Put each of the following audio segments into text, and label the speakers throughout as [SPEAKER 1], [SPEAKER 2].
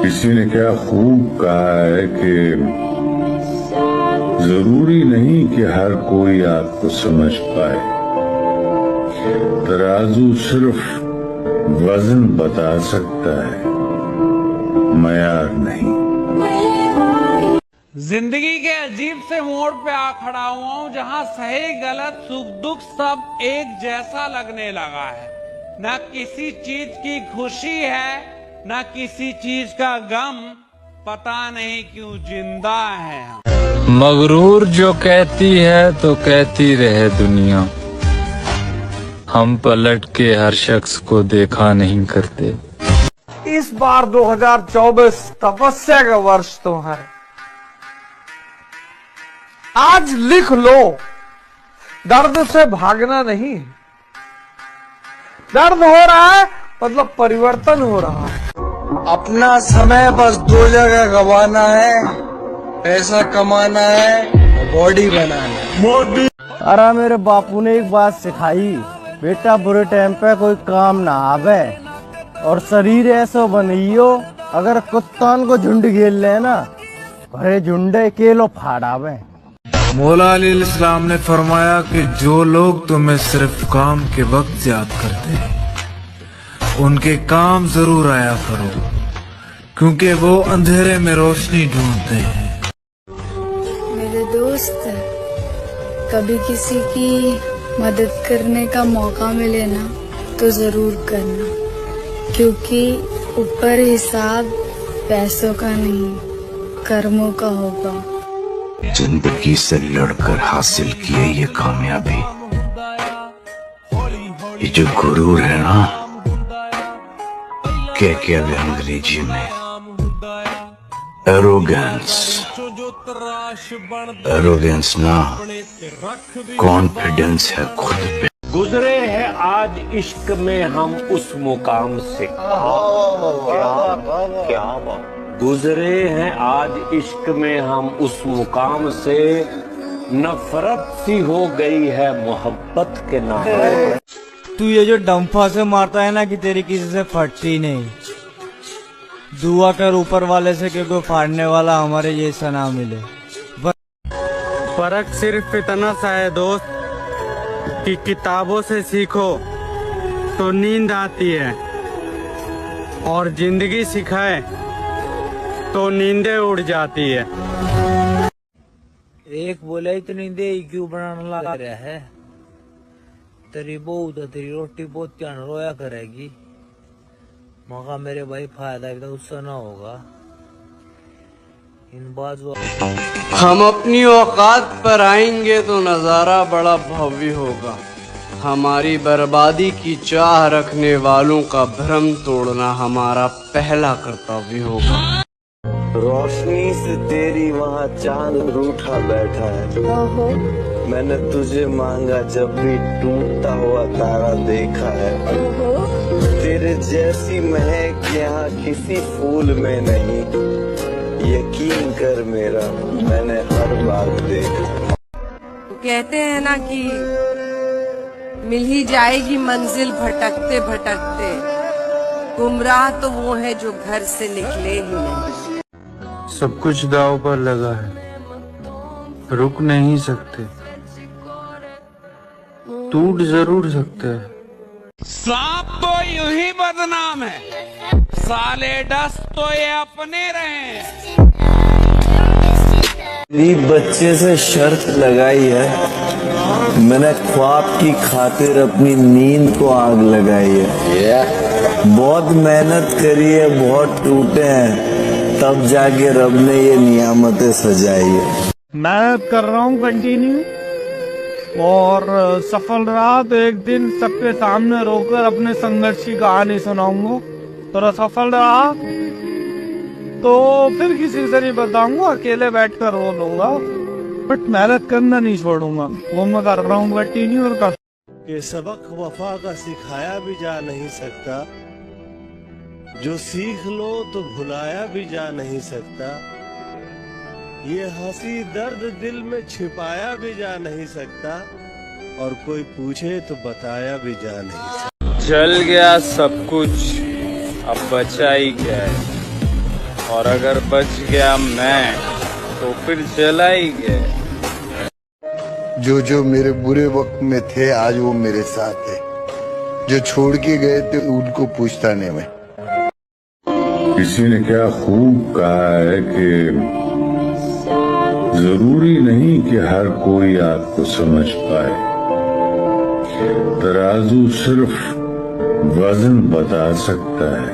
[SPEAKER 1] किसी ने क्या खूब कहा है कि जरूरी नहीं कि हर कोई आपको समझ पाए, तराजू सिर्फ वजन बता सकता है, मयार नहीं।
[SPEAKER 2] जिंदगी के अजीब से मोड़ पे आ खड़ा हुआ हूँ जहाँ सही गलत सुख दुख सब एक जैसा लगने लगा है। न किसी चीज की खुशी है न किसी चीज का गम, पता नहीं क्यों जिंदा है हम।
[SPEAKER 3] मगरूर जो कहती है तो कहती रहे दुनिया, हम पलट के हर शख्स को देखा नहीं करते।
[SPEAKER 2] इस बार 2024 तपस्या का वर्ष तो है। आज लिख लो, दर्द से भागना नहीं। दर्द हो रहा है मतलब परिवर्तन हो रहा है।
[SPEAKER 4] अपना समय बस दो जगह गवाना है, पैसा कमाना है, बॉडी बनाना है।
[SPEAKER 5] अरे मेरे बापू ने एक बात सिखाई, बेटा बुरे टाइम पे कोई काम ना आवे और शरीर ऐसा बनियो, अगर कुत्तान को झुंड घेर लेना भरे झुंडे केलो फाड़ावे।
[SPEAKER 6] मौला अली इस्लाम ने फरमाया कि जो लोग तुम्हें सिर्फ काम के वक्त याद करते हैं, उनके काम जरूर आया करो, क्योंकि वो अंधेरे में रोशनी ढूंढते हैं।
[SPEAKER 7] मेरे दोस्त, कभी किसी की मदद करने का मौका मिले ना तो जरूर करना, क्योंकि ऊपर हिसाब पैसों का नहीं कर्मों का होगा।
[SPEAKER 8] जिंदगी से लड़कर हासिल किए ये कामयाबी, ये जो गुरूर है ना, क्या भी अंग्रेजी में एरोगेंस ना, कॉन्फिडेंस है खुद पे।
[SPEAKER 9] गुजरे हैं आज इश्क में हम उस मुकाम से, क्या गुजरे हैं आज इश्क में हम उस मुकाम से, नफरत सी हो गई है मोहब्बत के नाम।
[SPEAKER 5] तू ये जो डंफा से मारता है ना कि तेरी किसी से फटती नहीं, दुआ कर ऊपर वाले से कि कोई फाड़ने वाला हमारे जैसा ना मिले।
[SPEAKER 10] फर्क सिर्फ इतना सा है दोस्त कि किताबों से सीखो तो नींद आती है, और जिंदगी सिखाए तो नींदें उड़ जाती है।
[SPEAKER 5] एक बोले तो नींदे क्यों बनाने लगा रहा है, तेरी बहू तो तेरी रोटी बहुत ध्यान रोया करेगी, मौका मेरे भाई फायदा भी तो उससे ना होगा। इन बात
[SPEAKER 4] हम अपनी औकात पर आएंगे तो नजारा बड़ा भव्य होगा। हमारी बर्बादी की चाह रखने वालों का भ्रम तोड़ना हमारा पहला कर्तव्य होगा।
[SPEAKER 11] रोशनी से तेरी वहाँ चांद रूठा बैठा है, मैंने तुझे मांगा जब भी टूटता हुआ तारा देखा है। तेरे जैसी महक यहाँ किसी फूल में नहीं, यकीन कर मेरा मैंने हर बार देखा।
[SPEAKER 12] कहते हैं ना कि मिल ही जाएगी मंजिल भटकते भटकते, गुमराह तो वो है जो घर से निकले ही नहीं।
[SPEAKER 6] सब कुछ दांव पर लगा है, रुक नहीं सकते, टूट जरूर सकते हैं।
[SPEAKER 2] सांप तो यूं ही बदनाम है, साले डस तो ये अपने रहे।
[SPEAKER 11] गरीब बच्चे से शर्त लगाई है, मैंने ख्वाब की खातिर अपनी नींद को आग लगाई है। बहुत मेहनत करी है, बहुत टूटे हैं, तब जाके रब ने ये नियामतें सजाई है।
[SPEAKER 5] मेहनत कर रहा हूँ कंटिन्यू, और सफल रहा तो एक दिन सबके सामने रोकर अपने संघर्ष की कहानी सुनाऊंगा। थोड़ा सफल रहा तो फिर किसी से नहीं बताऊंगा, अकेले बैठकर रो लूंगा, बट मेहनत करना नहीं छोड़ूंगा। वो मैं कर रहा हूँ कंटिन्यू और कर।
[SPEAKER 11] ये सबक वफा का सिखाया भी जा नहीं सकता, जो सीख लो तो भुलाया भी जा नहीं सकता। ये हंसी दर्द दिल में छिपाया भी जा नहीं सकता, और कोई पूछे तो बताया भी जा नहीं सकता।
[SPEAKER 3] चल गया सब कुछ, अब बचा ही क्या है। और अगर बच गया मैं तो फिर चला ही गया।
[SPEAKER 13] जो जो मेरे बुरे वक्त में थे आज वो मेरे साथ है, जो छोड़ के गए थे उनको पूछता नहीं मैं।
[SPEAKER 1] किसी ने क्या खूब कहा है कि जरूरी नहीं कि हर कोई आपको समझ पाए, तराजू सिर्फ वजन बता सकता है,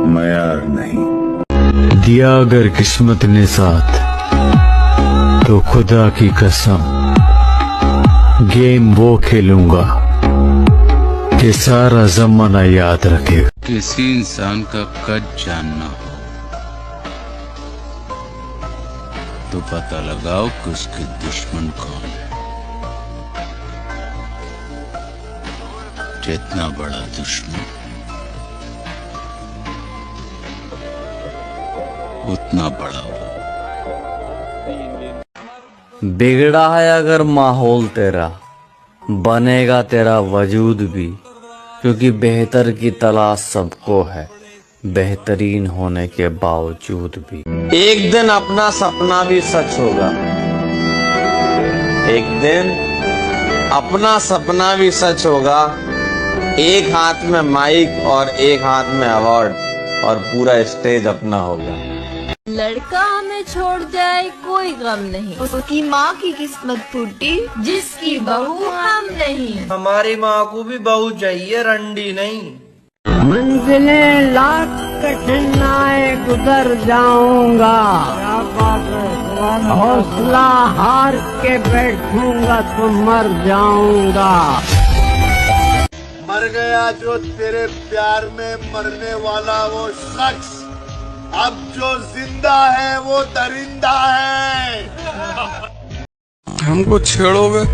[SPEAKER 1] मयार नहीं।
[SPEAKER 3] दिया अगर किस्मत ने साथ तो खुदा की कसम गेम वो खेलूंगा कि सारा जमाना याद रखेगा। किसी इंसान का कद जानना हो तो पता लगाओ कि उसके दुश्मन कौन है। जितना बड़ा दुश्मन उतना बड़ा हो।
[SPEAKER 4] बिगड़ा है अगर माहौल तेरा, बनेगा तेरा वजूद भी, क्योंकि बेहतर की तलाश सबको है, बेहतरीन होने के बावजूद भी। एक दिन अपना सपना भी सच होगा, एक दिन अपना सपना भी सच होगा। एक हाथ में माइक और एक हाथ में अवार्ड और पूरा स्टेज अपना होगा।
[SPEAKER 14] लड़का हमें छोड़ जाए कोई गम नहीं, उसकी माँ की किस्मत फूटी जिसकी बहू हम नहीं।
[SPEAKER 15] हमारी माँ को भी बहू चाहिए, रंडी नहीं।
[SPEAKER 16] मंजिलें लाख कठिनाई गुजर जाऊंगा, हौसला हार के बैठूंगा तो मर जाऊंगा।
[SPEAKER 13] मर गया जो तेरे प्यार में मरने वाला वो शख्स, अब जो जिंदा है वो दरिंदा है।
[SPEAKER 4] हमको छेड़ोगे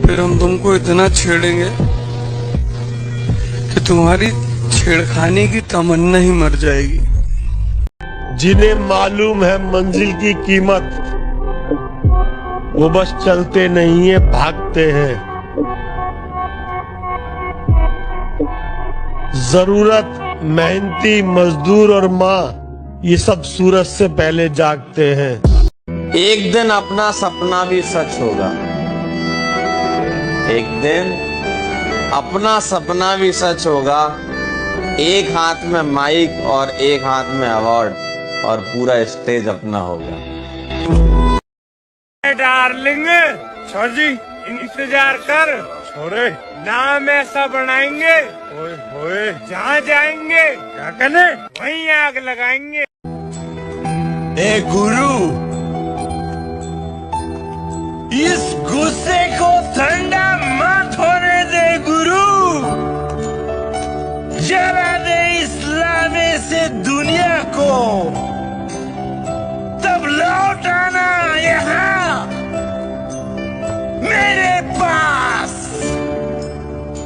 [SPEAKER 4] फिर हम तुमको इतना छेड़ेंगे कि तुम्हारी छेड़खानी की तमन्ना ही मर जाएगी।
[SPEAKER 17] जिन्हें मालूम है मंजिल की कीमत, वो बस चलते नहीं है भागते हैं। जरूरत मेहनती मजदूर और माँ ये सब सूरज से पहले जागते हैं।
[SPEAKER 4] एक दिन अपना सपना भी सच होगा, एक दिन अपना सपना भी सच होगा। एक हाथ में माइक और एक हाथ में अवार्ड और पूरा स्टेज अपना होगा।
[SPEAKER 5] डार्लिंग छोजी इंतजार कर, छोरे नाम ऐसा बनाएंगे, ओए होए जहाँ जाएंगे क्या करने वहीं आग लगाएंगे।
[SPEAKER 17] ए गुरु, इस गुस्से को ठंडा मत होने दे गुरु, जला दे इस लावे से दुनिया को, तब लौट आना यहाँ मेरे पास,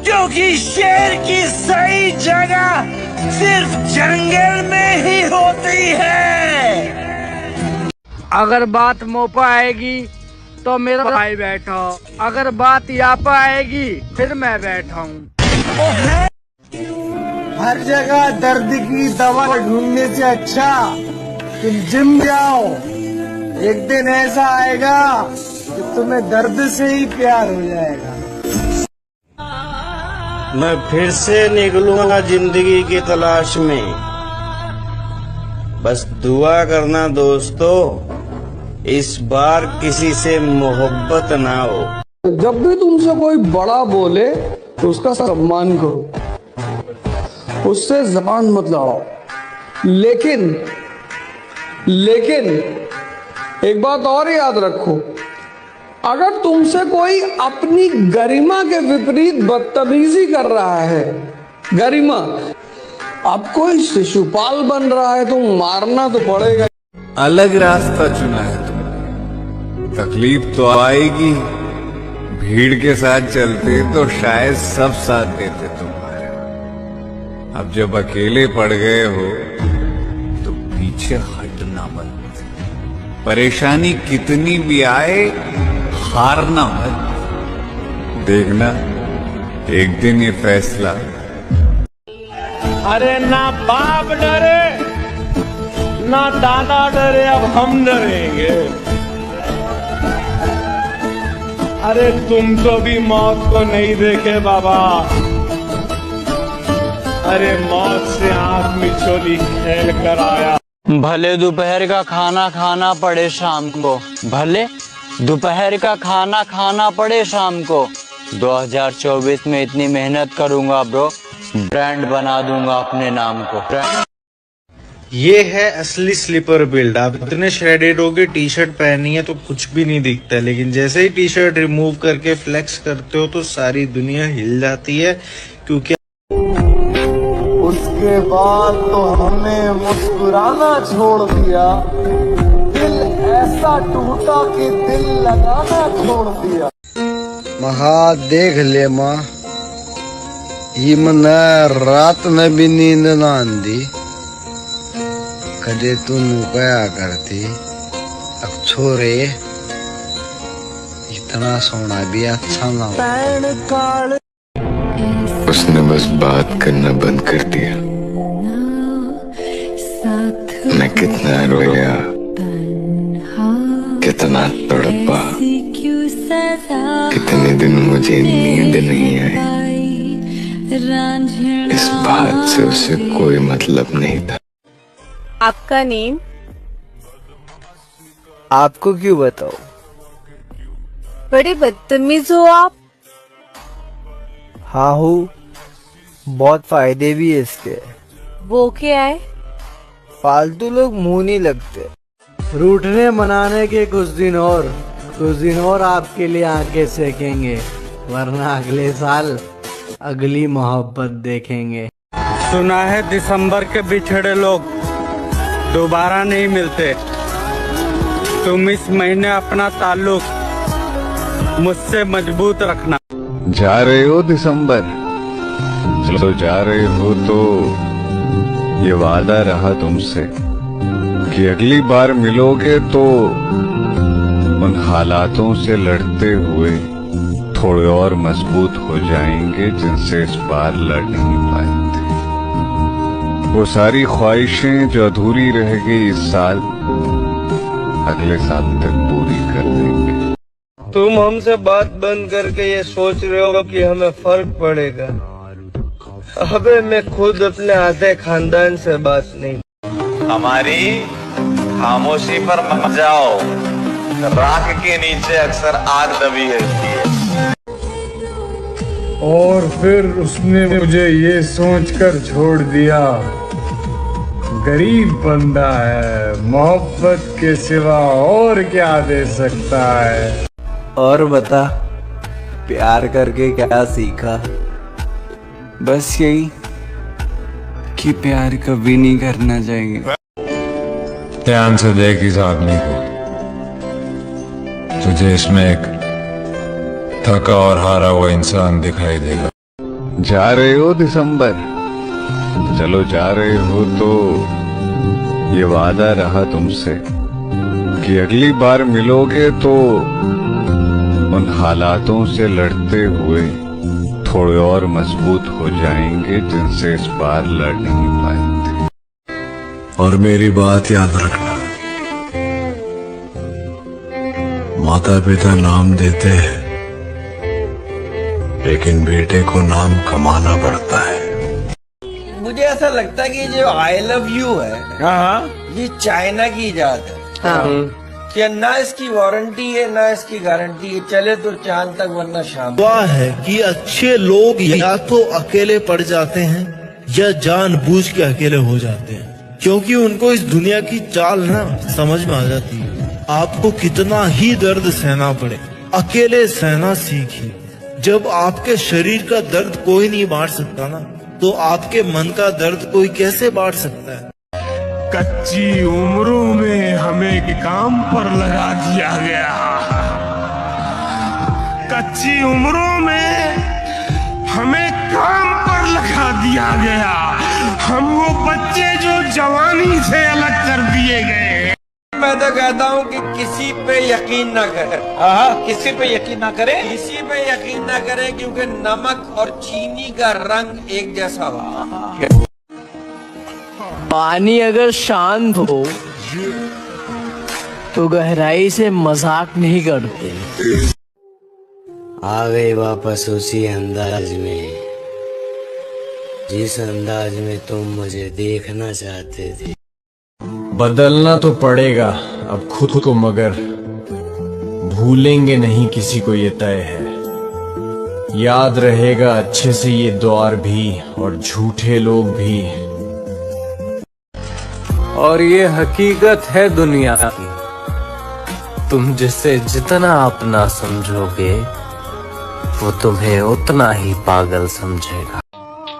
[SPEAKER 17] क्योंकि शेर की सही जगह सिर्फ जंगल में ही होती है।
[SPEAKER 16] अगर बात मोपा आएगी तो मेरा भाई बैठा, अगर बात यापा आएगी फिर मैं बैठा हूँ।
[SPEAKER 15] हर जगह दर्द की दवा ढूंढने से अच्छा तुम जिम जाओ, एक दिन ऐसा आएगा कि तुम्हें दर्द से ही प्यार हो जाएगा।
[SPEAKER 17] मैं फिर से निकलूंगा जिंदगी की तलाश में, बस दुआ करना दोस्तों इस बार किसी से मोहब्बत ना हो।
[SPEAKER 4] जब भी तुमसे कोई बड़ा बोले तो उसका सम्मान करो, उससे जबान मत लड़ाओ। लेकिन एक बात और याद रखो, अगर तुमसे कोई अपनी गरिमा के विपरीत बदतमीजी कर रहा है, गरिमा, अब कोई शिशुपाल बन रहा है तो मारना तो पड़ेगा।
[SPEAKER 6] अलग रास्ता चुना है तुमने, तकलीफ तो आएगी। भीड़ के साथ चलते तो शायद सब साथ देते तुम्हारे, अब जब अकेले पड़ गए हो तो पीछे हटना मत। परेशानी कितनी भी आए हारना मत, देखना एक दिन ये फैसला
[SPEAKER 17] अरे ना बाप डरे ना दादा डरे, अब हम डरेंगे। अरे तुम तो भी मौत को नहीं देखे बाबा। अरे मौत से आंख मिचोली खेल कर आया।
[SPEAKER 3] भले दोपहर का खाना खाना पड़े शाम को, भले दोपहर का खाना खाना पड़े शाम को, 2024 में इतनी मेहनत करूंगा ब्रो, ब्रांड बना दूंगा अपने नाम को।
[SPEAKER 6] ये है असली स्लीपर बिल्ड। आप इतने श्रेडेड हो के टी शर्ट पहनी है तो कुछ भी नहीं दिखता, लेकिन जैसे ही टी शर्ट रिमूव करके फ्लेक्स करते हो तो सारी दुनिया हिल जाती है, क्योंकि
[SPEAKER 15] उसके बाद तो हमने मुस्कुराना छोड़ दिया, दिल ऐसा टूटा कि दिल लगाना छोड़ दिया।
[SPEAKER 4] महा देख ले माँ, ये मन रात में भी नींद ना आंदी, कदे तू नुकया करती। अब छोरे इतना सोना भी अच्छा ना हो।
[SPEAKER 8] उसने बस बात करना बंद कर दिया। मैं कितना रोया, कितना तड़पा, कितने दिन मुझे नींद नहीं आई। इस बात से उसे कोई मतलब नहीं था।
[SPEAKER 12] आपका नेम?
[SPEAKER 4] आपको क्यों बताओ?
[SPEAKER 12] बड़े बदतमीज हो आप।
[SPEAKER 4] हाँ हूँ, बहुत फायदे भी है इसके।
[SPEAKER 12] वो क्या है?
[SPEAKER 4] फालतू लोग मुंह नहीं लगते। रूठने मनाने के कुछ दिन और आपके लिए आंखें सेकेंगे, वरना अगले साल अगली मोहब्बत देखेंगे।
[SPEAKER 10] सुना है दिसंबर के बिछड़े लोग दोबारा नहीं मिलते। तुम इस महीने अपना ताल्लुक मुझसे मजबूत रखना।
[SPEAKER 1] जा रहे हो दिसंबर? चलो जा रहे हो तो ये वादा रहा तुमसे कि अगली बार मिलोगे तो उन हालातों से लड़ते हुए थोड़े और मजबूत हो जाएंगे जिनसे इस बार लड़ नहीं पाए थे। वो सारी ख्वाहिशें जो अधूरी रह गई इस साल, अगले साल तक पूरी कर देंगे।
[SPEAKER 15] तुम हमसे बात बंद करके ये सोच रहे हो कि हमें फर्क पड़ेगा। अबे मैं खुद अपने आधे खानदान से बात नहीं।
[SPEAKER 11] हमारी खामोशी पर मत जाओ, राख के नीचे अक्सर आग दबी रहती है।
[SPEAKER 6] और फिर उसने मुझे ये सोचकर छोड़ दिया, गरीब बंदा है, मोहब्बत के सिवा और क्या दे सकता है।
[SPEAKER 4] और बता, प्यार करके क्या सीखा? बस यही कि प्यार कभी नहीं करना चाहिए।
[SPEAKER 3] ध्यान से देख इस आदमी को, तुझे इसमें एक थका और हारा हुआ इंसान दिखाई देगा।
[SPEAKER 1] जा रहे हो दिसंबर? चलो जा रहे हो तो ये वादा रहा तुमसे कि अगली बार मिलोगे तो उन हालातों से लड़ते हुए थोड़े और मजबूत हो जाएंगे जिनसे इस बार लड़ नहीं पाए थे।
[SPEAKER 18] और मेरी बात याद रखना, माता पिता नाम देते हैं लेकिन बेटे को नाम कमाना पड़ता है।
[SPEAKER 15] मुझे ऐसा लगता है कि जो आई लव यू है, ये चाइना की इजाद है। कि ना इसकी वारंटी है ना इसकी गारंटी है, चले तो चांद तक वरना शाम।
[SPEAKER 19] हुआ है कि अच्छे लोग या तो अकेले पड़ जाते हैं या जानबूझ के अकेले हो जाते हैं, क्योंकि उनको इस दुनिया की चाल ना समझ में आ जाती है। आपको कितना ही दर्द सहना पड़े, अकेले सहना सीखिए। जब आपके शरीर का दर्द कोई नहीं बांट सकता ना, तो आपके मन का दर्द कोई कैसे बांट सकता है।
[SPEAKER 17] कच्ची उम्रों में हमें काम पर लगा दिया गया। कच्ची उम्रों में हमें काम पर लगा दिया गया। हम वो बच्चे जो जवानी से अलग कर दिए गए।
[SPEAKER 15] मैं तो कहता हूँ कि किसी पे यकीन ना करें। किसी पे यकीन ना करें, किसी पे यकीन ना करें, क्योंकि नमक और चीनी का रंग एक जैसा हुआ।
[SPEAKER 16] पानी अगर शांत हो तो गहराई से मजाक नहीं करते।
[SPEAKER 20] आ गए वापस उसी अंदाज में जिस अंदाज में तुम मुझे देखना चाहते थे।
[SPEAKER 21] बदलना तो पड़ेगा अब खुद को, मगर भूलेंगे नहीं किसी को, ये तय है। याद रहेगा अच्छे से ये दौर भी और झूठे लोग भी।
[SPEAKER 22] और ये हकीकत है दुनिया की, तुम जिसे जितना अपना समझोगे वो तुम्हें उतना ही पागल समझेगा।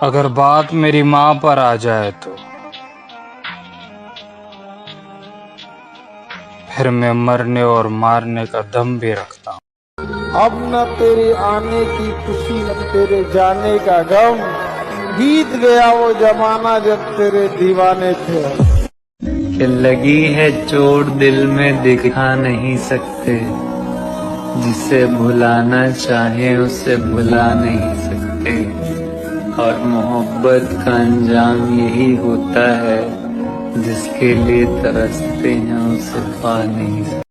[SPEAKER 10] अगर बात मेरी माँ पर आ जाए तो फिर मैं मरने और मारने का दम भी रखता हूँ।
[SPEAKER 15] अब न तेरे आने की खुशी न तेरे जाने का गम, बीत गया वो जमाना जब तेरे दीवाने थे।
[SPEAKER 22] कि लगी है चोट दिल में दिखा नहीं सकते, जिसे भुलाना चाहे उसे भुला नहीं सकते। और मोहब्बत का अंजाम यही होता है, जिसके लिए तरसते हैं उसे पा नहीं सकते।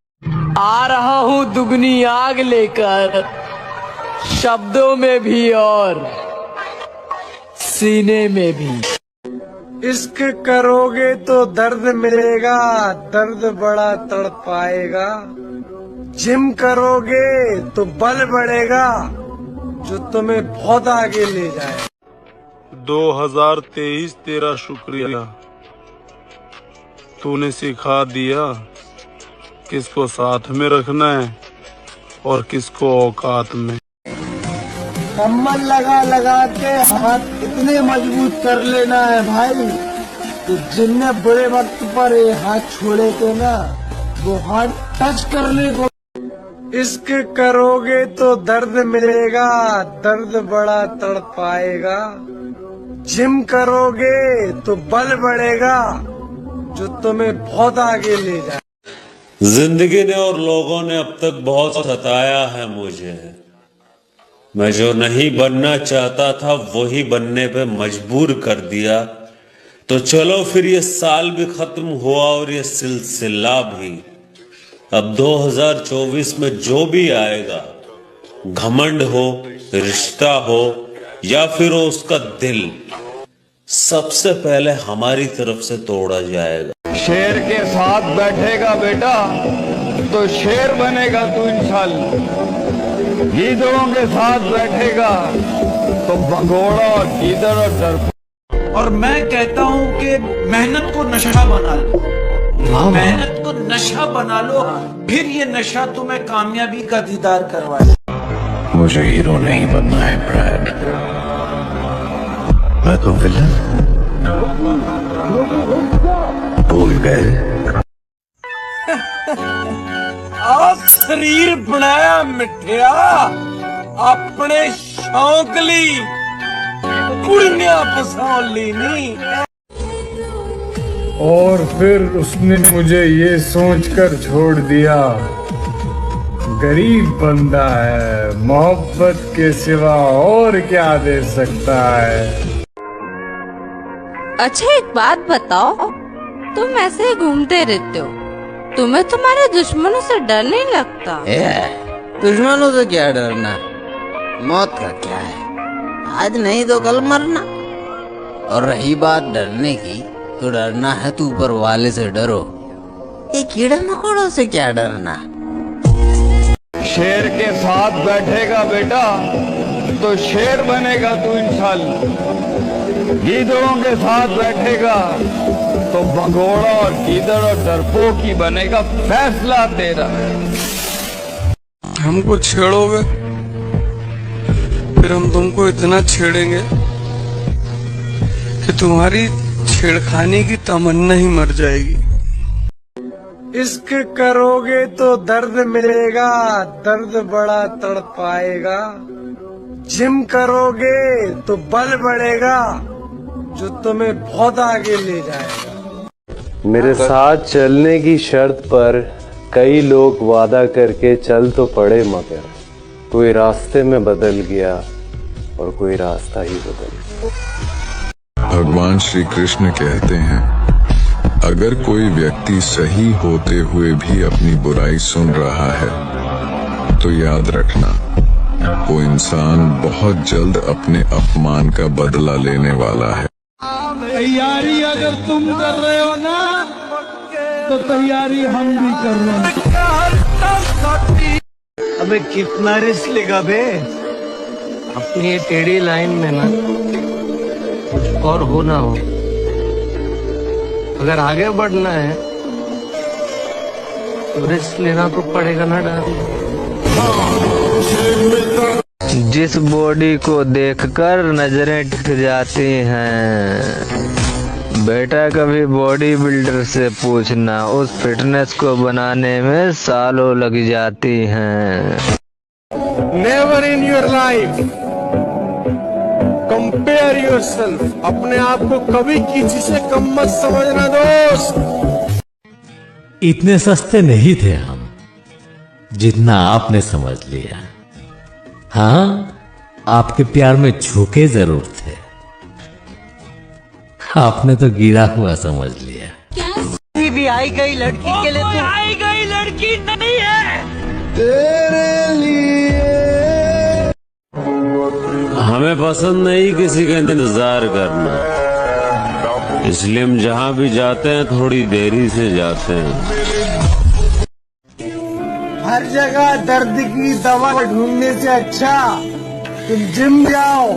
[SPEAKER 16] आ रहा हूँ दुगनी आग लेकर, शब्दों में भी और सीने में भी।
[SPEAKER 15] इश्क करोगे तो दर्द मिलेगा, दर्द बड़ा तड़पाएगा। जिम करोगे तो बल बढ़ेगा, जो तुम्हें बहुत आगे ले जाए।
[SPEAKER 23] 2023 तेरा शुक्रिया, तूने सिखा दिया किसको साथ में रखना है और किसको औकात में।
[SPEAKER 15] कम्बल लगा लगा के हाथ इतने मजबूत कर लेना है भाई, तो जिनने बुरे वक्त पर ये हाथ छोड़े थे ना, वो हाथ टच करने को। इश्क करोगे तो दर्द मिलेगा, दर्द बड़ा तड़पाएगा। जिम करोगे तो बल बढ़ेगा, जो तुम्हें बहुत आगे ले जाए।
[SPEAKER 9] जिंदगी ने और लोगों ने अब तक बहुत सताया है मुझे। मैं जो नहीं बनना चाहता था वही बनने पे मजबूर कर दिया। तो चलो फिर ये साल भी खत्म हुआ और ये सिलसिला भी। अब 2024 में जो भी आएगा, घमंड हो, रिश्ता हो या फिर हो उसका दिल, सबसे पहले हमारी तरफ से तोड़ा जाएगा।
[SPEAKER 1] शेर के साथ बैठेगा बेटा तो शेर बनेगा तू इंशाल्लाह। गीदड़ों के साथ बैठेगा तो भगोड़ा और गीदड़ और डरपोक।
[SPEAKER 2] और मैं कहता हूँ कि मेहनत को नशा बना लो, मेहनत को नशा बना लो, फिर ये नशा तुम्हें कामयाबी का दीदार करवाए।
[SPEAKER 8] मुझे हीरो नहीं बनना है ब्रैड, मैं तो विलन। भूल गए
[SPEAKER 15] आप शरीर बनाया मिठिया अपने शौक ली, कुड़ियां पसंद ली नहीं।
[SPEAKER 6] और फिर उसने मुझे ये सोचकर छोड़ दिया, गरीब बंदा है, मोहब्बत के सिवा और क्या दे सकता है।
[SPEAKER 14] अच्छा एक बात बताओ, तुम ऐसे ही घूमते रहते हो, तुम्हें तुम्हारे दुश्मनों से डर नहीं लगता?
[SPEAKER 20] दुश्मनों से क्या डरना, मौत का क्या है, आज नहीं तो कल मरना। और रही बात डरने की, तो डरना है तो ऊपर वाले से डरो, ये कीड़े मकोड़ों से क्या डरना।
[SPEAKER 1] शेर के साथ बैठेगा बेटा तो शेर बनेगा तू इंशाल्लाह। गीदड़ों के साथ बैठेगा तो भगोड़ा और गीदड़ और डरपोक ही बनेगा, फैसला तेरा।
[SPEAKER 23] हमको छेड़ोगे फिर हम तुमको इतना छेड़ेंगे कि तुम्हारी छेड़खानी की तमन्ना ही मर जाएगी।
[SPEAKER 15] इश्क करोगे तो दर्द मिलेगा, दर्द बड़ा तड़पाएगा। जिम करोगे तो बल बढ़ेगा, जो तुम्हें बहुत आगे ले जाएगा।
[SPEAKER 22] मेरे साथ चलने की शर्त पर कई लोग वादा करके चल तो पड़े, मगर कोई रास्ते में बदल गया और कोई रास्ता ही बदल गया।
[SPEAKER 18] भगवान श्री कृष्ण कहते हैं, अगर कोई व्यक्ति सही होते हुए भी अपनी बुराई सुन रहा है तो याद रखना, वो इंसान बहुत जल्द अपने अपमान का बदला लेने वाला है।
[SPEAKER 15] तैयारी अगर तुम कर रहे हो ना, तो तैयारी हम भी कर रहे हैं।
[SPEAKER 19] अबे कितना रिस्क लेगा बे?
[SPEAKER 16] अपनी ये टेढ़ी लाइन में ना कुछ और हो ना हो, अगर आगे बढ़ना है तो रिस्क लेना तो पड़ेगा ना डर।
[SPEAKER 3] जिस बॉडी को देखकर नजरें टिक जाती हैं, बेटा कभी बॉडी बिल्डर से पूछना, उस फिटनेस को बनाने में सालों लग जाती हैं।
[SPEAKER 15] Never in your life compare yourself. अपने आप को कभी किसी से कम मत समझना दोस्त।
[SPEAKER 5] इतने सस्ते नहीं थे हम जितना आपने समझ लिया। हाँ, आपके प्यार में झोंके जरूर थे, आपने तो गिरा हुआ समझ लिया।
[SPEAKER 16] किसी भी आई गई लड़की के लिए तो आई गई लड़की नहीं है
[SPEAKER 15] तेरे लिए।
[SPEAKER 9] हमें पसंद नहीं किसी का इंतजार करना, इसलिए हम जहाँ भी जाते हैं थोड़ी देरी से जाते हैं।
[SPEAKER 15] हर जगह दर्द की दवा ढूंढने से अच्छा तुम जिम जाओ।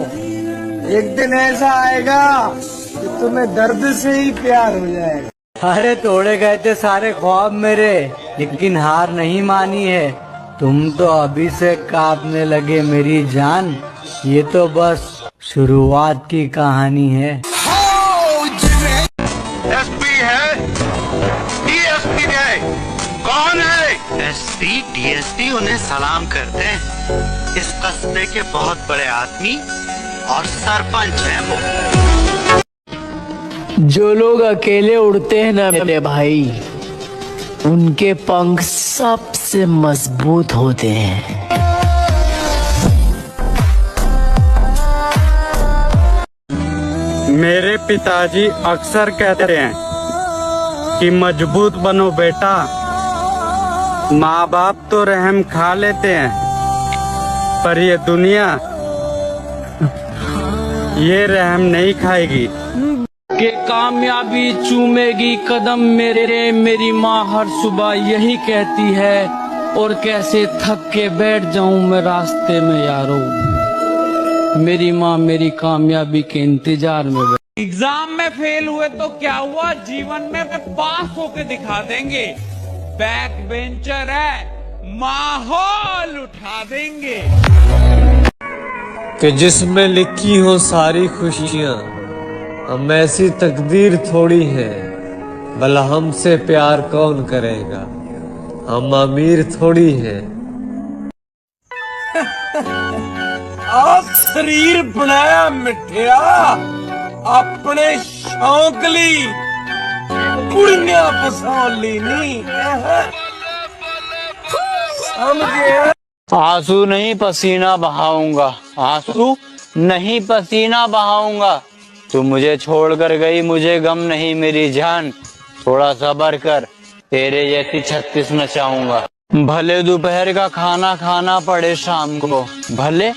[SPEAKER 15] एक दिन ऐसा आएगा कि तुम्हें दर्द से ही प्यार हो जाएगा।
[SPEAKER 16] अरे तोड़े गए थे सारे ख्वाब मेरे, लेकिन हार नहीं मानी है। तुम तो अभी से कांपने लगे मेरी जान, ये तो बस शुरुआत की कहानी है।
[SPEAKER 17] एसपी है, डीएसपी है, कौन है?
[SPEAKER 7] एसपी डीएसपी उन्हें सलाम करते हैं। इस कस्बे के बहुत बड़े आदमी और सरपंच हैं वो।
[SPEAKER 16] जो लोग अकेले उड़ते हैं ना मेरे भाई, उनके पंख सबसे मजबूत होते हैं।
[SPEAKER 10] मेरे पिताजी अक्सर कहते हैं कि मजबूत बनो बेटा। माँ बाप तो रहम खा लेते हैं, पर ये दुनिया ये रहम नहीं खाएगी।
[SPEAKER 13] कि कामयाबी चूमेगी कदम मेरे, मेरी माँ हर सुबह यही कहती है। और कैसे थक के बैठ जाऊं मैं रास्ते में यारो, मेरी माँ मेरी कामयाबी के इंतजार में।
[SPEAKER 2] एग्जाम में फेल हुए तो क्या हुआ, जीवन में पास होके दिखा देंगे। बैक बेंचर है, माहौल उठा देंगे।
[SPEAKER 21] कि जिसमें लिखी हो सारी खुशियां, हम ऐसी तकदीर थोड़ी है, भला हमसे प्यार कौन करेगा, हम अमीर थोड़ी हैं।
[SPEAKER 15] आप शरीर बनाया मिठिया अपने शौक ली, कुड़ियां फसाली नहीं समझे।
[SPEAKER 3] आंसू नहीं पसीना बहाऊंगा, आंसू नहीं पसीना बहाऊंगा। तू मुझे छोड़कर गई, मुझे गम नहीं मेरी जान। थोड़ा सब्र कर, तेरे जैसी 36 नचाऊंगा। भले दोपहर का खाना खाना पड़े शाम को, भले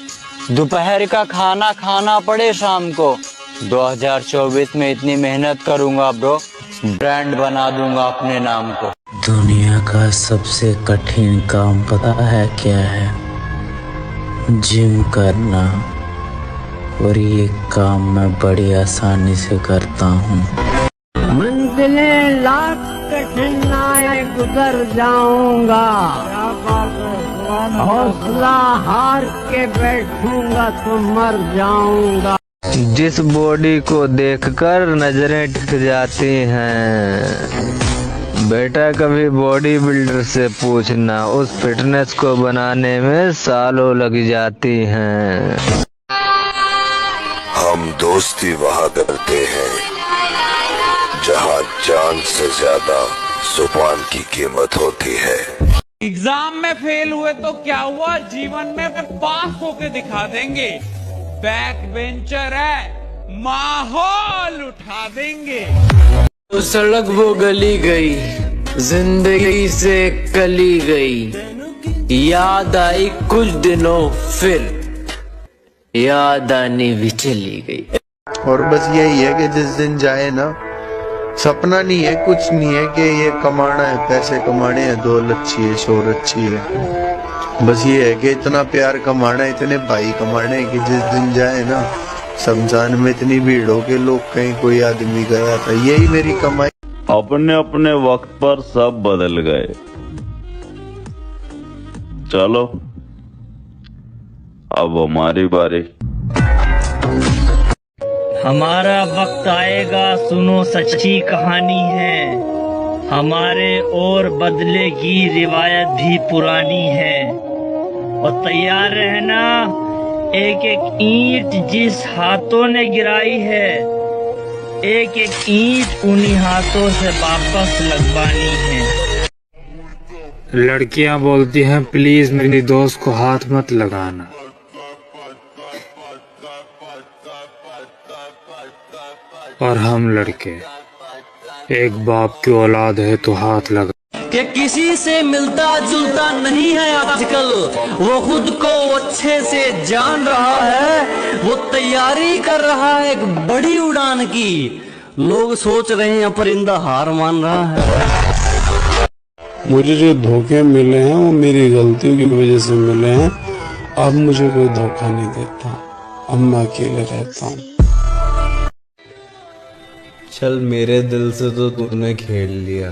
[SPEAKER 3] दोपहर का खाना खाना पड़े शाम को। 2024 में इतनी मेहनत करूंगा ब्रो, ब्रांड बना दूंगा अपने नाम को।
[SPEAKER 20] दुनिया का सबसे कठिन काम पता है क्या है? जिम करना। और ये काम मैं बड़ी आसानी से करता हूँ।
[SPEAKER 16] मंजिलें लाख कठिनाई गुजर जाऊंगा, हौसला हार के बैठूंगा तो मर जाऊंगा।
[SPEAKER 3] जिस बॉडी को देखकर नजरें टिक जाती हैं, बेटा कभी बॉडी बिल्डर से पूछना, उस फिटनेस को बनाने में सालों लग जाती हैं।
[SPEAKER 8] हम दोस्ती वहाँ करते हैं जहाँ जान से ज्यादा जुबान की कीमत होती है।
[SPEAKER 2] एग्जाम में फेल हुए तो क्या हुआ, जीवन में पास होके दिखा देंगे। बैक बेंचर है, माहौल उठा देंगे।
[SPEAKER 13] तो सड़क वो गली गई, जिंदगी से कली गई, याद आई कुछ दिनों फिर याद आनी भी चली गई।
[SPEAKER 4] और बस यही है कि जिस दिन जाए ना, सपना नहीं है, कुछ नहीं है कि ये कमाना है, पैसे कमाने हैं, दौलत अच्छी है, शोहरत अच्छी है। बस ये है कि इतना प्यार कमाना है, इतने भाई कमाने हैं कि जिस दिन जाए ना, शमशान में इतनी भीड़ हो के लोग कहीं कोई आदमी गया था। यही मेरी कमाई।
[SPEAKER 11] अपने अपने वक्त पर सब बदल गए। चलो अब हमारी बारी।
[SPEAKER 12] हमारा वक्त आएगा, सुनो सच्ची कहानी है, हमारे और बदलेगी रिवायत भी पुरानी है। और तैयार रहना, एक एक ईंट जिस हाथों ने गिराई है, एक एक ईंट उन्हीं हाथों से वापस लगवानी है।
[SPEAKER 10] लड़कियां बोलती हैं प्लीज मेरी दोस्त को हाथ मत लगाना, और हम लड़के एक बाप की औलाद है तो हाथ लगा।
[SPEAKER 12] कि किसी से मिलता जुलता नहीं है आजकल, वो खुद को अच्छे से जान रहा है, वो तैयारी कर रहा है एक बड़ी उड़ान की। लोग सोच रहे हैं परिंदा हार मान रहा है।
[SPEAKER 23] मुझे जो धोखे मिले हैं वो मेरी गलतियों की वजह से मिले हैं। अब मुझे कोई धोखा नहीं देता, अब मैं अकेले रहता हूँ।
[SPEAKER 21] चल मेरे दिल से तो तूने खेल लिया,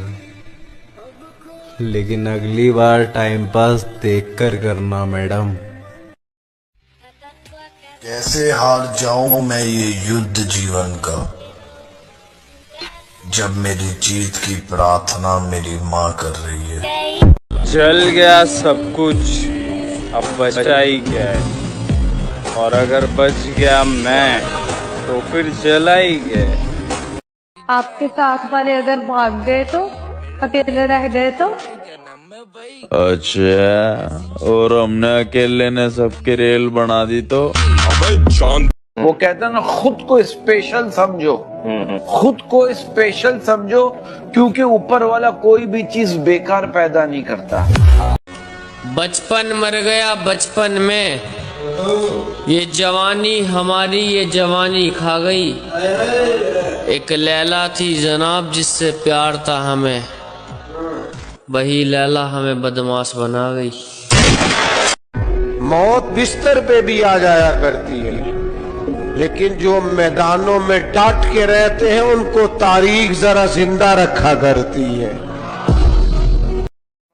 [SPEAKER 21] लेकिन अगली बार टाइम पास देखकर करना मैडम।
[SPEAKER 8] कैसे हार जाऊं मैं ये युद्ध जीवन का, जब मेरी जीत की प्रार्थना मेरी माँ कर रही है।
[SPEAKER 3] जल गया सब कुछ, अब बचा ही क्या है, और अगर बच गया मैं तो फिर जला ही गया।
[SPEAKER 24] आपके साथ वाले अगर भाग गए तो, अकेले रह गए तो?
[SPEAKER 11] अच्छा, और हमने अकेले ने सबकी रेल बना दी तो?
[SPEAKER 15] वो कहता है ना, खुद को स्पेशल समझो, खुद को स्पेशल समझो, क्योंकि ऊपर वाला कोई भी चीज बेकार पैदा नहीं करता।
[SPEAKER 13] बचपन मर गया बचपन में, ये जवानी हमारी ये जवानी खा गई। एक लैला थी जनाब जिससे प्यार था हमें, वही लैला हमें बदमाश बना गई।
[SPEAKER 15] मौत बिस्तर पे भी आ जाया करती है, लेकिन जो मैदानों में डट के रहते हैं उनको तारीख जरा जिंदा रखा करती है।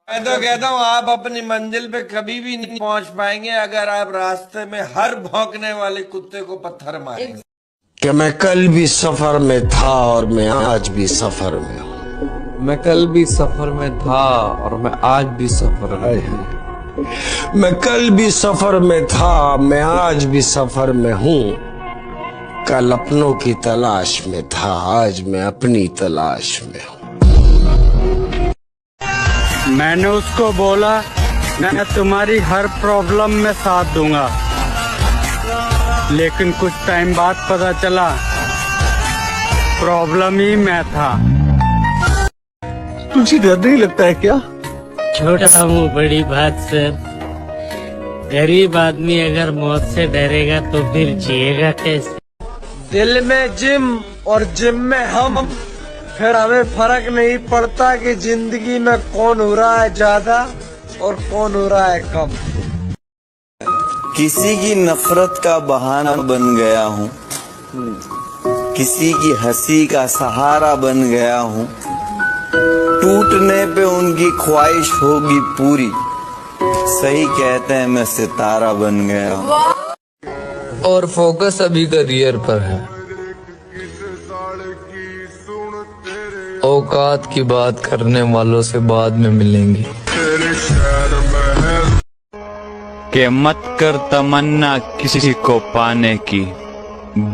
[SPEAKER 15] मैं तो कहता हूँ आप अपनी मंजिल पे कभी भी नहीं पहुंच पाएंगे अगर आप रास्ते में हर भौंकने वाले कुत्ते को पत्थर मारेंगे। कि मैं कल भी सफर में था और मैं आज भी सफर में हूँ।
[SPEAKER 21] मैं कल भी सफर में था और मैं आज भी सफर में हूँ।
[SPEAKER 15] मैं कल भी सफर में था, मैं आज भी सफर में हूँ। कल अपनों की तलाश में था, आज मैं अपनी तलाश में हूँ।
[SPEAKER 10] मैंने उसको बोला मैं तुम्हारी हर प्रॉब्लम में साथ दूंगा, लेकिन कुछ टाइम बाद पता चला प्रॉब्लम ही मैं था।
[SPEAKER 15] तुझे डर नहीं लगता है क्या?
[SPEAKER 12] छोटा मुंह बड़ी बात सर, गरीब आदमी अगर मौत से डरेगा तो फिर जिएगा कैसे?
[SPEAKER 15] दिल में जिम और जिम में हम, फिर हमें फर्क नहीं पड़ता कि जिंदगी में कौन हो रहा है ज्यादा और कौन हो रहा है कम।
[SPEAKER 25] किसी की नफरत का बहाना बन गया हूँ, किसी की हंसी का सहारा बन गया हूँ। टूटने पे उनकी ख्वाहिश होगी पूरी, सही कहते हैं मैं सितारा बन गया हूँ।
[SPEAKER 21] और फोकस अभी करियर पर है, औकात की बात करने वालों से बाद में मिलेंगे।
[SPEAKER 3] के मत कर तमन्ना किसी को पाने की,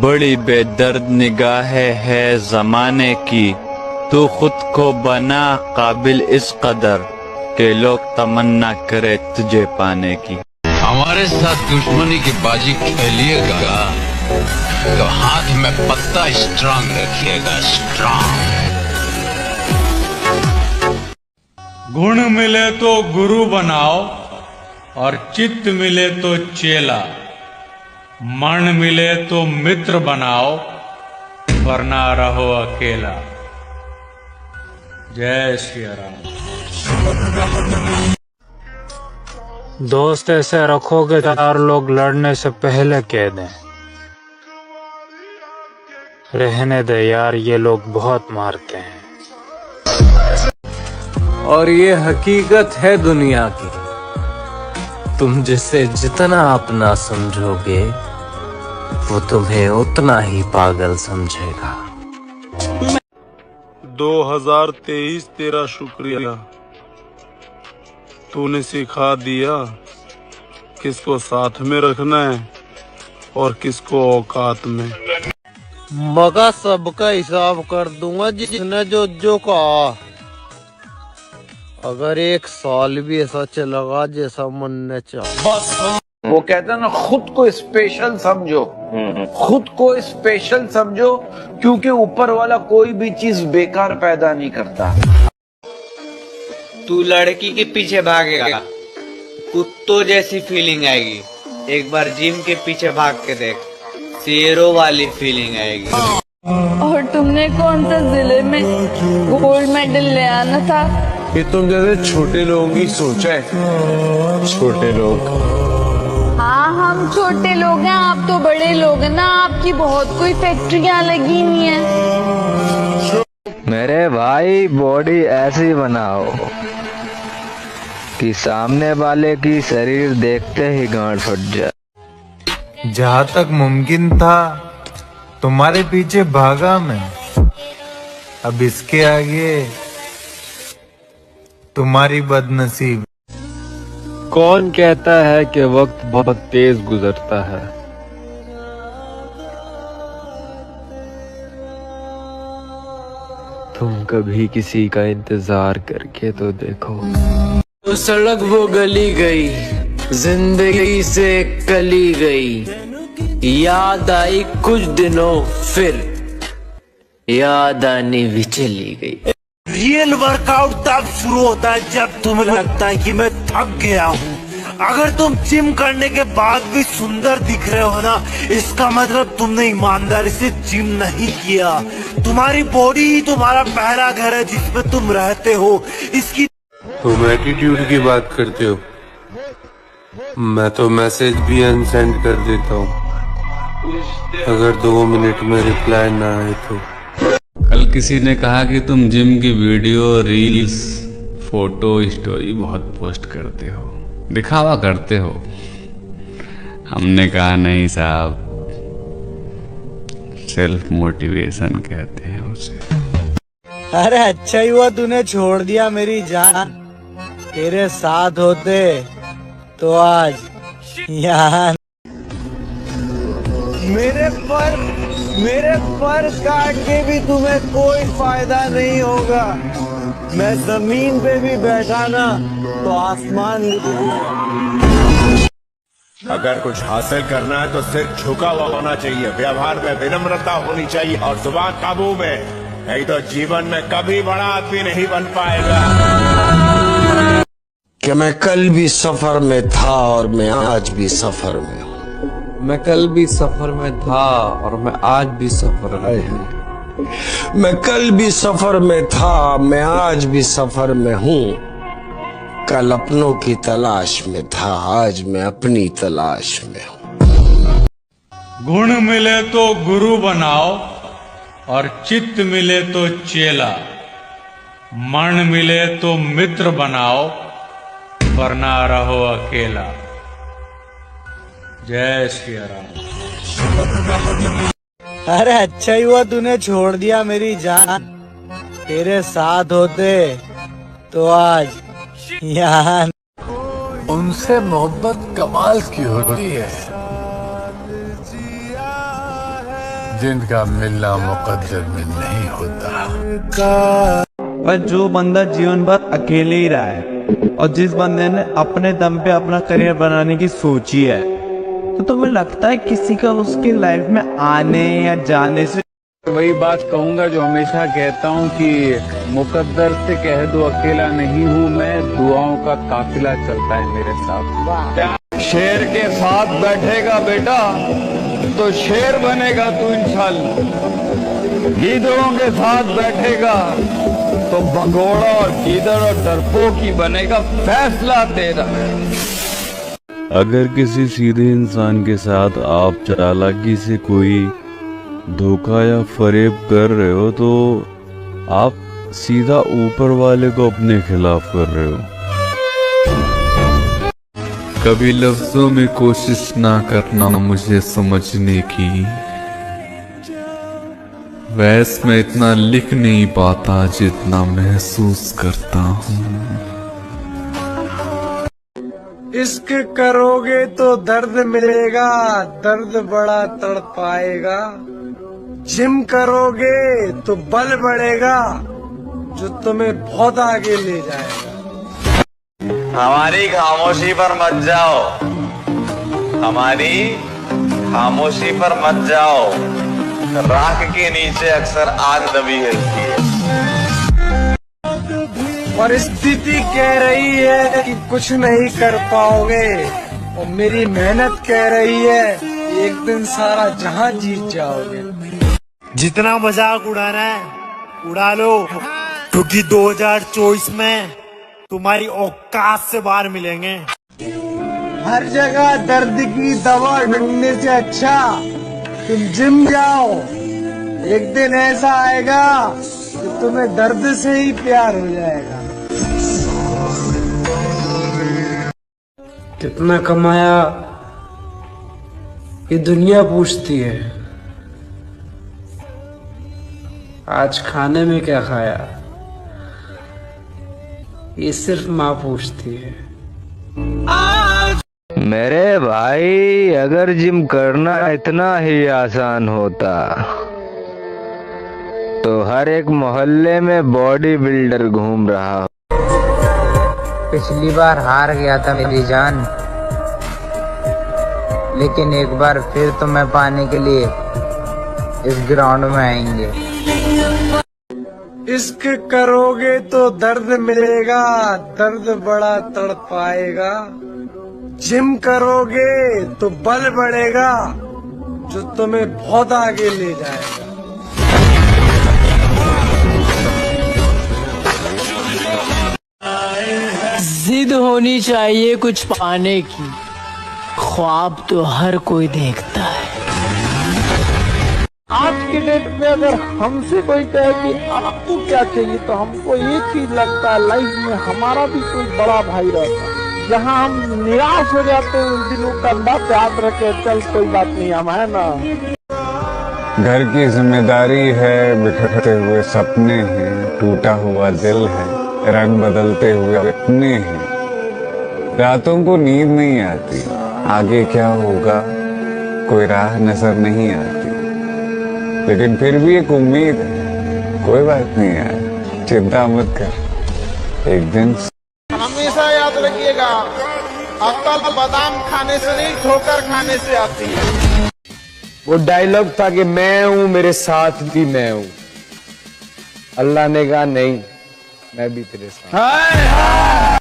[SPEAKER 3] बड़ी बेदर्द निगाहें है जमाने की। तू खुद को बना काबिल इस कदर के लोग तमन्ना करे तुझे पाने की।
[SPEAKER 26] हमारे साथ दुश्मनी की बाजी खेलिएगा
[SPEAKER 1] तो हाथ में पत्ता स्ट्रांग रखिएगा, स्ट्रांग।
[SPEAKER 2] गुण मिले तो गुरु बनाओ और चित्त मिले तो चेला, मन मिले तो मित्र बनाओ वरना रहो अकेला। जय श्री राम।
[SPEAKER 6] दोस्त ऐसे रखोगे 4 लोग लड़ने से पहले कह दें, रहने दे यार ये लोग बहुत मारते हैं।
[SPEAKER 21] और ये हकीकत है दुनिया की, तुम जिसे जितना अपना समझोगे वो तुम्हें उतना ही पागल समझेगा।
[SPEAKER 23] 2023 तेरा शुक्रिया, तूने सिखा दिया किसको साथ में रखना है और किसको औकात में।
[SPEAKER 25] मगा सबका हिसाब कर दूंगा जिसने जो जो कहा। अगर 1 साल भी ऐसा चलेगा जैसा मन ने चाहा।
[SPEAKER 14] वो कहते हैं ना, खुद को स्पेशल समझो, खुद को स्पेशल समझो, क्योंकि ऊपर वाला कोई भी चीज बेकार पैदा नहीं करता।
[SPEAKER 3] तू लड़की के पीछे भागेगा, कुत्तों जैसी फीलिंग आएगी। एक बार जिम के पीछे भाग के देख, शेरों वाली फीलिंग आएगी।
[SPEAKER 24] और तुमने कौन सा जिले में गोल्ड मेडल ले आना था?
[SPEAKER 23] ये तुम जैसे छोटे लोगों की सोच है। छोटे लोग,
[SPEAKER 24] हाँ हम छोटे लोग हैं, आप तो बड़े लोग हैं ना, आपकी बहुत कोई फैक्ट्रियां लगी नहीं है।
[SPEAKER 18] मेरे भाई बॉडी ऐसी बनाओ कि सामने वाले की शरीर देखते ही गांठ फट जाए।
[SPEAKER 21] जहाँ तक मुमकिन था तुम्हारे पीछे भागा मैं, अब इसके आगे तुम्हारी बदनसीब।
[SPEAKER 11] कौन कहता है कि वक्त बहुत तेज गुजरता है? तुम कभी किसी का इंतजार करके तो देखो।
[SPEAKER 22] वो सड़क वो गली गई, जिंदगी से कली गई, याद आई कुछ दिनों फिर याद आनी भी चली गई।
[SPEAKER 19] रियल वर्कआउट तब शुरू होता है जब तुम्हें लगता है कि मैं थक गया हूँ। अगर तुम जिम करने के बाद भी सुंदर दिख रहे हो ना, इसका मतलब तुमने ईमानदारी से जिम नहीं किया। तुम्हारी बॉडी ही तुम्हारा पहला घर है जिसमें तुम रहते हो। इसकी
[SPEAKER 23] तुम एटीट्यूड की बात करते हो, मैं तो मैसेज भी अनसेंड कर देता हूँ अगर 2 मिनट में रिप्लाई ना आए तो।
[SPEAKER 26] कल किसी ने कहा कि तुम जिम की वीडियो, रील्स, फोटो, स्टोरी बहुत पोस्ट करते हो, दिखावा करते हो। हमने कहा नहीं साहब, सेल्फ मोटिवेशन कहते हैं उसे।
[SPEAKER 16] अरे अच्छा ही हुआ तूने छोड़ दिया मेरी जान, तेरे साथ होते तो आज यहाँ।
[SPEAKER 15] मेरे पर काट के भी तुम्हें कोई फायदा नहीं होगा। मैं जमीन पे भी बैठा ना तो आसमान भी।
[SPEAKER 27] अगर कुछ हासिल करना है तो सिर झुका हुआ होना चाहिए, व्यवहार में विनम्रता होनी चाहिए और जुबान काबू में, नहीं तो जीवन में कभी बड़ा आदमी नहीं बन पाएगा।
[SPEAKER 25] कि मैं कल भी सफर में था और मैं आज भी सफर में हूँ।
[SPEAKER 21] मैं कल भी सफर में था और मैं आज भी सफर में हूँ।
[SPEAKER 25] मैं कल भी सफर में था, मैं आज भी सफर में हूँ। कल अपनों की तलाश में था, आज मैं अपनी तलाश में हूँ।
[SPEAKER 2] गुण मिले तो गुरु बनाओ और चित्त मिले तो चेला, मन मिले तो मित्र बनाओ वरना रहो अकेला। जय श्री राम।
[SPEAKER 16] अरे अच्छा ही हुआ तूने छोड़ दिया मेरी जान, तेरे साथ होते तो आज यहाँ।
[SPEAKER 21] उनसे मोहब्बत कमाल की होती है, जिनका मिलना मुकद्दर में नहीं होता।
[SPEAKER 10] पर जो बंदा जीवन भर अकेले ही रहा है और जिस बंदे ने अपने दम पे अपना करियर बनाने की सोची है, तो तुम्हें लगता है किसी का उसकी लाइफ में आने या जाने से?
[SPEAKER 4] वही बात कहूंगा जो हमेशा कहता हूँ कि मुकद्दर से कह दो अकेला नहीं हूँ मैं, दुआओं का काफिला चलता है मेरे साथ। शेर के साथ बैठेगा बेटा तो शेर बनेगा तू इंशाल्लाह, गीदड़ों के साथ बैठेगा तो भगोड़ा और गीदड़ और डरपोक ही बनेगा, फैसला तेरा।
[SPEAKER 11] अगर किसी सीधे इंसान के साथ आप चालाकी से कोई धोखा या फरेब कर रहे हो तो आप सीधा ऊपर वाले को अपने खिलाफ कर रहे हो।
[SPEAKER 26] कभी लफ्जों में कोशिश ना करना मुझे समझने की, वैसे मैं इतना लिख नहीं पाता जितना महसूस करता हूँ।
[SPEAKER 15] इश्क करोगे तो दर्द मिलेगा, दर्द बड़ा तड़पाएगा। जिम करोगे तो बल बढ़ेगा, जो तुम्हें बहुत आगे ले जाएगा।
[SPEAKER 3] हमारी खामोशी पर मत जाओ, हमारी खामोशी पर मत जाओ, राख के नीचे अक्सर आग दबी रहती है।
[SPEAKER 15] और स्थिति कह रही है कि कुछ नहीं कर पाओगे, और मेरी मेहनत कह रही है एक दिन सारा जहां जीत जाओगे।
[SPEAKER 19] जितना मजाक उड़ाना है उड़ा लो, क्योंकि 2024 में तुम्हारी औकात से बाहर मिलेंगे।
[SPEAKER 15] हर जगह दर्द की दवा ढूंढने से अच्छा तुम जिम जाओ। एक दिन ऐसा आएगा कि तुम्हें दर्द से ही प्यार हो जाएगा। कितना कमाया ये दुनिया पूछती है, आज खाने में क्या खाया ये सिर्फ माँ पूछती है।
[SPEAKER 18] मेरे भाई अगर जिम करना इतना ही आसान होता तो हर एक मोहल्ले में बॉडी बिल्डर घूम रहा हो।
[SPEAKER 5] पिछली बार हार गया था मेरी जान, लेकिन एक बार फिर तो मैं पाने के लिए इस ग्राउंड में आएंगे।
[SPEAKER 15] इश्क करोगे तो दर्द मिलेगा, दर्द बड़ा तड़पाएगा। जिम करोगे तो बल बढ़ेगा, जो तुम्हें बहुत आगे ले जाएगा।
[SPEAKER 12] जिद होनी चाहिए कुछ पाने की, ख्वाब तो हर कोई देखता है।
[SPEAKER 10] आज के डेट में अगर हमसे कोई कहे कि आपको क्या चाहिए, तो हमको एक चीज लगता है लाइफ में हमारा भी कोई बड़ा भाई रहता है। जहाँ हम निराश हो जाते हैं उन दिनों का बात याद रखे, चल कोई बात नहीं, हम है ना।
[SPEAKER 21] घर की जिम्मेदारी है, बिखरते हुए सपने हैं, टूटा हुआ दिल है, रंग बदलते हुए अपने हैं। रातों को नींद नहीं आती, आगे क्या होगा कोई राह नजर नहीं आती, लेकिन फिर भी एक उम्मीद है। कोई बात नहीं यार, चिंता मत कर, एक दिन।
[SPEAKER 10] हमेशा याद रखिएगा, अक्ल बादाम खाने से नहीं ठोकर खाने से आती है।
[SPEAKER 15] वो डायलॉग था कि मैं हूँ मेरे साथ भी मैं हूँ, अल्लाह ने कहा नहीं मैं भी तेरे साथ।